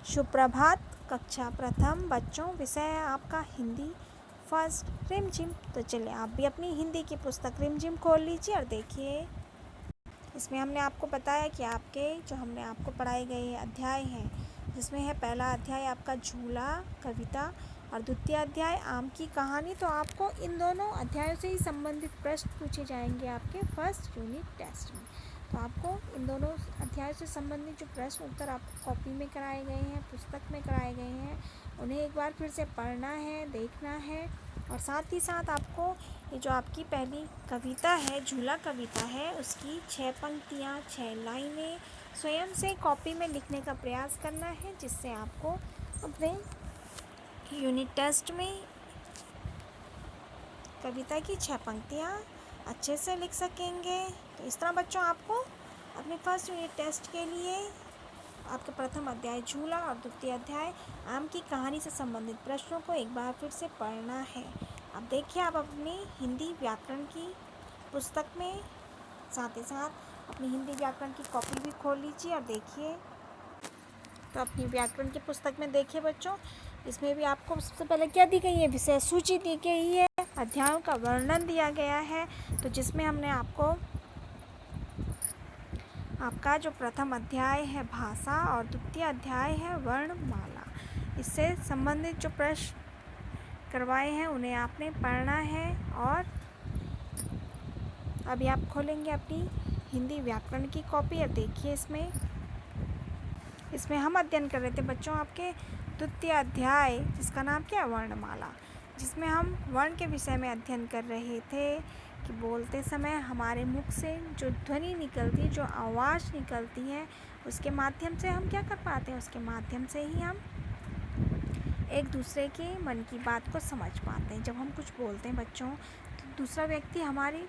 सुप्रभात। कक्षा प्रथम बच्चों, विषय है आपका हिंदी फर्स्ट रिमझिम। तो चलिए आप भी अपनी हिंदी की पुस्तक रिमझिम खोल लीजिए और देखिए इसमें हमने आपको बताया कि आपके जो हमने आपको पढ़ाए गए अध्याय हैं, जिसमें है पहला अध्याय आपका झूला कविता और द्वितीय अध्याय आम की कहानी। तो आपको इन दोनों अध्यायों से ही संबंधित प्रश्न पूछे जाएंगे आपके फर्स्ट यूनिट टेस्ट में। तो आपको इन दोनों अध्यायों से संबंधित जो प्रश्न उत्तर आपको कॉपी में कराए गए हैं, पुस्तक में कराए गए हैं, उन्हें एक बार फिर से पढ़ना है, देखना है और साथ ही साथ आपको ये जो आपकी पहली कविता है, झूला कविता है, उसकी 6 पंक्तियाँ 6 लाइनें स्वयं से कॉपी में लिखने का प्रयास करना है, जिससे आपको अपने यूनिट टेस्ट में कविता की 6 पंक्तियाँ अच्छे से लिख सकेंगे। तो इस तरह बच्चों आपको अपने फर्स्ट यूनिट टेस्ट के लिए आपका प्रथम अध्याय झूला और द्वितीय अध्याय आम की कहानी से संबंधित प्रश्नों को एक बार फिर से पढ़ना है। अब देखिए आप अपनी हिंदी व्याकरण की पुस्तक में साथ ही साथ अपनी हिंदी व्याकरण की कॉपी भी खोल लीजिए और देखिए। तो अपनी व्याकरण की पुस्तक में देखिए बच्चों, इसमें भी आपको सबसे पहले क्या दी गई है, विषय सूची दी गई है, अध्यायों का वर्णन दिया गया है। तो जिसमें हमने आपका जो प्रथम अध्याय है भाषा और द्वितीय अध्याय है वर्णमाला, इससे संबंधित जो प्रश्न करवाए हैं उन्हें आपने पढ़ना है। और अभी आप खोलेंगे अपनी हिंदी व्याकरण की कॉपी और देखिए इसमें हम अध्ययन कर रहे थे बच्चों आपके द्वितीय अध्याय, जिसका नाम क्या है, वर्णमाला, जिसमें हम वर्ण के विषय में अध्ययन कर रहे थे कि बोलते समय हमारे मुख से जो ध्वनि निकलती है, जो आवाज़ निकलती है, उसके माध्यम से हम क्या कर पाते हैं, उसके माध्यम से ही हम एक दूसरे के मन की बात को समझ पाते हैं। जब हम कुछ बोलते हैं बच्चों, तो दूसरा व्यक्ति हमारी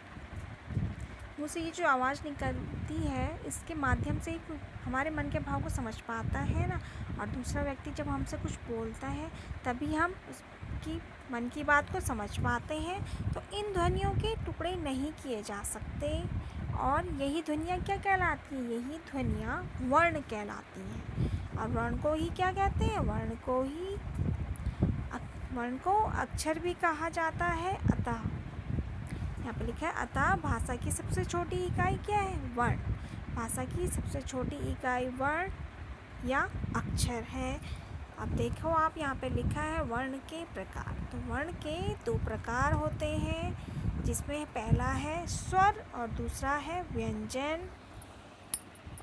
मुँह से ये जो आवाज़ निकलती है, इसके माध्यम से ही हमारे मन के भाव को समझ पाता है ना। और दूसरा व्यक्ति जब हमसे कुछ बोलता है, तभी हम उसकी मन की बात को समझ पाते हैं। तो इन ध्वनियों के टुकड़े नहीं किए जा सकते और यही ध्वनियाँ क्या कहलाती हैं, यही ध्वनियाँ वर्ण कहलाती हैं। और वर्ण को ही क्या कहते हैं, वर्ण को अक्षर भी कहा जाता है। अतः यहाँ पर लिखा है, अतः भाषा की सबसे छोटी इकाई क्या है, वर्ण। भाषा की सबसे छोटी इकाई वर्ण या अक्षर है। अब देखो आप यहाँ पे लिखा है वर्ण के प्रकार। तो वर्ण के 2 प्रकार होते हैं, जिसमें पहला है स्वर और दूसरा है व्यंजन।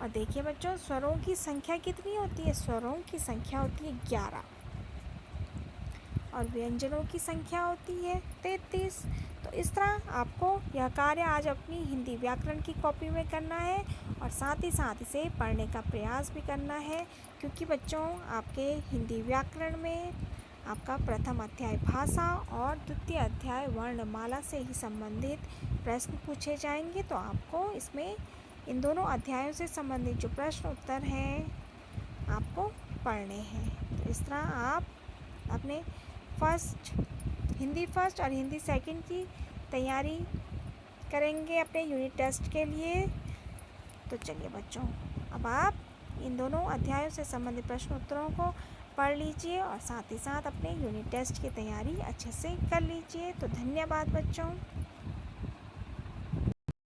और देखिए बच्चों, स्वरों की संख्या कितनी होती है, स्वरों की संख्या होती है 11 और व्यंजनों की संख्या होती है 33। तो इस तरह आपको यह कार्य आज अपनी हिंदी व्याकरण की कॉपी में करना है और साथ ही साथ इसे पढ़ने का प्रयास भी करना है, क्योंकि बच्चों आपके हिंदी व्याकरण में आपका प्रथम अध्याय भाषा और द्वितीय अध्याय वर्णमाला से ही संबंधित प्रश्न पूछे जाएंगे। तो आपको इसमें इन दोनों अध्यायों से संबंधित जो प्रश्न उत्तर हैं आपको पढ़ने हैं। तो इस तरह आप अपने हिंदी फर्स्ट और हिंदी सेकंड की तैयारी करेंगे अपने यूनिट टेस्ट के लिए। तो चलिए बच्चों, अब आप इन दोनों अध्यायों से संबंधित प्रश्न उत्तरों को पढ़ लीजिए और साथ ही साथ अपने यूनिट टेस्ट की तैयारी अच्छे से कर लीजिए। तो धन्यवाद बच्चों।